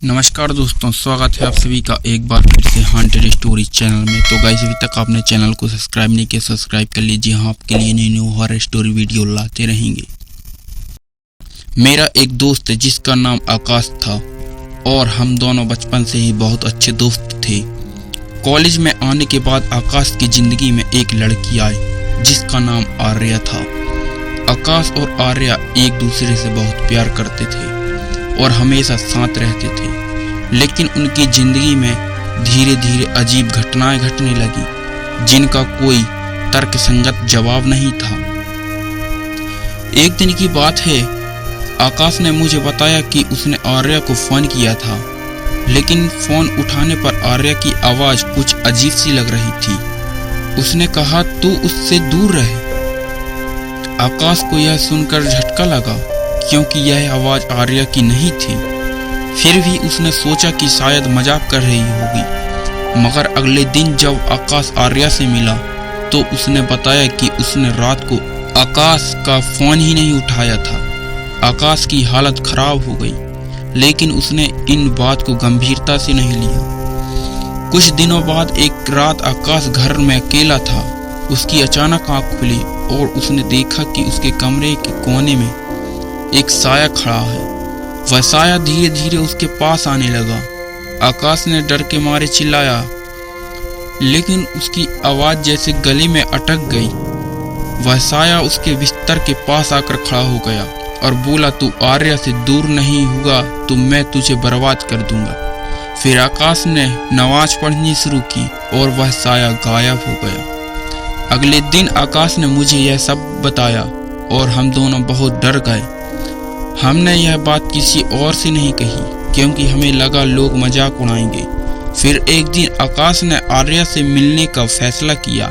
नमस्कार दोस्तों, स्वागत है आप सभी का एक बार फिर से हॉन्टेड स्टोरी चैनल में। तो गाइस, अभी तक आपने चैनल को सब्सक्राइब नहीं किया, सब्सक्राइब कर लीजिए। हम आपके लिए नई हॉरर स्टोरी वीडियो लाते रहेंगे। मेरा एक दोस्त है जिसका नाम आकाश था और हम दोनों बचपन से ही बहुत अच्छे दोस्त थे। कॉलेज में आने के बाद आकाश की जिंदगी में एक लड़की आई जिसका नाम आर्या था। आकाश और आर्या एक दूसरे से बहुत प्यार करते थे और हमेशा साथ रहते थे, लेकिन उनकी जिंदगी में धीरे धीरे अजीब घटनाएं घटने लगी जिनका कोई तर्कसंगत जवाब नहीं था। एक दिन की बात है, आकाश ने मुझे बताया कि उसने आर्या को फोन किया था, लेकिन फोन उठाने पर आर्या की आवाज कुछ अजीब सी लग रही थी। उसने कहा, तू उससे दूर रहे। आकाश को यह सुनकर झटका लगा क्योंकि यह आवाज आर्या की नहीं थी। फिर भी उसने सोचा कि शायद मजाक कर रही होगी, मगर अगले दिन जब आकाश आर्या से मिला तो उसने बताया कि उसने रात को आकाश का फोन ही नहीं उठाया था। आकाश की हालत खराब हो गई, लेकिन उसने इन बात को गंभीरता से नहीं लिया। कुछ दिनों बाद एक रात आकाश घर में अकेला था। उसकी अचानक आंख खुली और उसने देखा कि उसके कमरे के कोने में एक साया खड़ा है। वह साया धीरे धीरे उसके पास आने लगा। आकाश ने डर के मारे चिल्लाया, लेकिन उसकी आवाज जैसे गले में अटक गई। वह साया उसके बिस्तर के पास आकर खड़ा हो गया और बोला, तू आर्या से दूर नहीं होगा तो मैं तुझे बर्बाद कर दूंगा। फिर आकाश ने नमाज पढ़नी शुरू की और वह साया गायब हो गया। अगले दिन आकाश ने मुझे यह सब बताया और हम दोनों बहुत डर गए। हमने यह बात किसी और से नहीं कही क्योंकि हमें लगा लोग मजाक उड़ाएंगे। फिर एक दिन आकाश ने आर्या से मिलने का फैसला किया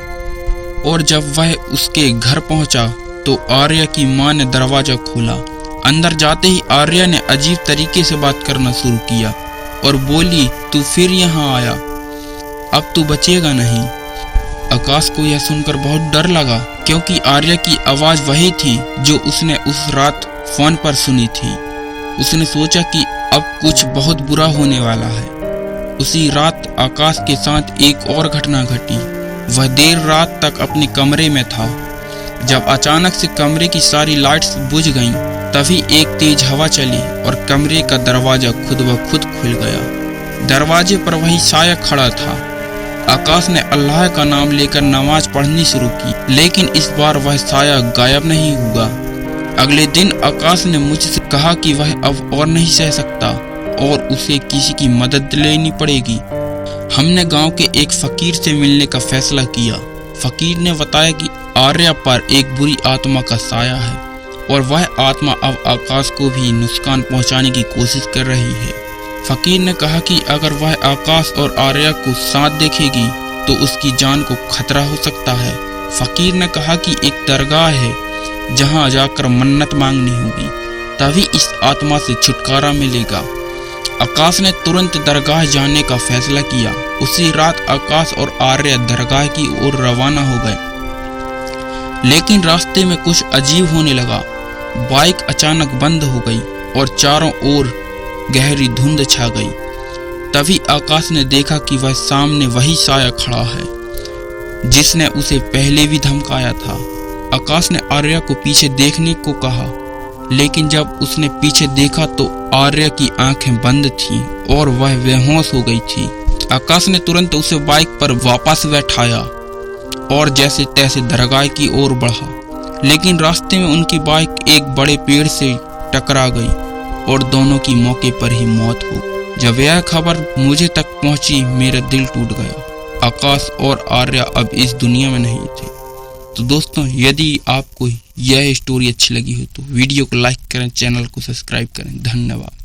और जब वह उसके घर पहुंचा तो आर्या की मां ने दरवाजा खोला। अंदर जाते ही आर्या ने अजीब तरीके से बात करना शुरू किया और बोली, तू फिर यहाँ आया, अब तू बचेगा नहीं। आकाश को यह सुनकर बहुत डर लगा क्योंकि आर्या की आवाज वही थी जो उसने उस रात फोन पर सुनी थी। उसने सोचा कि अब कुछ बहुत बुरा होने वाला है। उसी रात आकाश के साथ एक और घटना घटी। वह देर रात तक अपने कमरे में था। जब अचानक से कमरे की सारी लाइट्स बुझ गईं, तभी एक तेज हवा चली और कमरे का दरवाजा खुद ब खुद खुल गया। दरवाजे पर वही साया खड़ा था। आकाश ने अल्लाह का नाम लेकर नमाज पढ़नी शुरू की, लेकिन इस बार वह साया गायब नहीं हुआ। अगले दिन आकाश ने मुझसे कहा कि वह अब और नहीं सह सकता और उसे किसी की मदद लेनी पड़ेगी। हमने गांव के एक फकीर से मिलने का फैसला किया। फकीर ने बताया कि आर्या पर एक बुरी आत्मा का साया है और वह आत्मा अब आकाश को भी नुकसान पहुंचाने की कोशिश कर रही है। फकीर ने कहा कि अगर वह आकाश और आर्या को साथ देखेगी तो उसकी जान को खतरा हो सकता है। फकीर ने कहा कि एक दरगाह है जहां जाकर मन्नत मांगनी होगी, तभी इस आत्मा से छुटकारा मिलेगा। आकाश ने तुरंत दरगाह जाने का फैसला किया। उसी रात आकाश और आर्या दरगाह की ओर रवाना हो गए, लेकिन रास्ते में कुछ अजीब होने लगा। बाइक अचानक बंद हो गई और चारों ओर गहरी धुंध छा गई। तभी आकाश ने देखा कि वह सामने वही साया खड़ा है जिसने उसे पहले भी धमकाया था। आकाश ने आर्या को पीछे देखने को कहा, लेकिन जब उसने पीछे देखा तो आर्या की आंखें बंद थीं और वह बेहोश हो गई थी। आकाश ने तुरंत उसे बाइक पर वापस बैठाया और जैसे तैसे दरगाह की ओर बढ़ा, लेकिन रास्ते में उनकी बाइक एक बड़े पेड़ से टकरा गई और दोनों की मौके पर ही मौत हो गई। जब यह खबर मुझे तक पहुंची, मेरा दिल टूट गया। आकाश और आर्या अब इस दुनिया में नहीं थे। तो दोस्तों, यदि आपको यह स्टोरी अच्छी लगी हो तो वीडियो को लाइक करें, चैनल को सब्सक्राइब करें। धन्यवाद।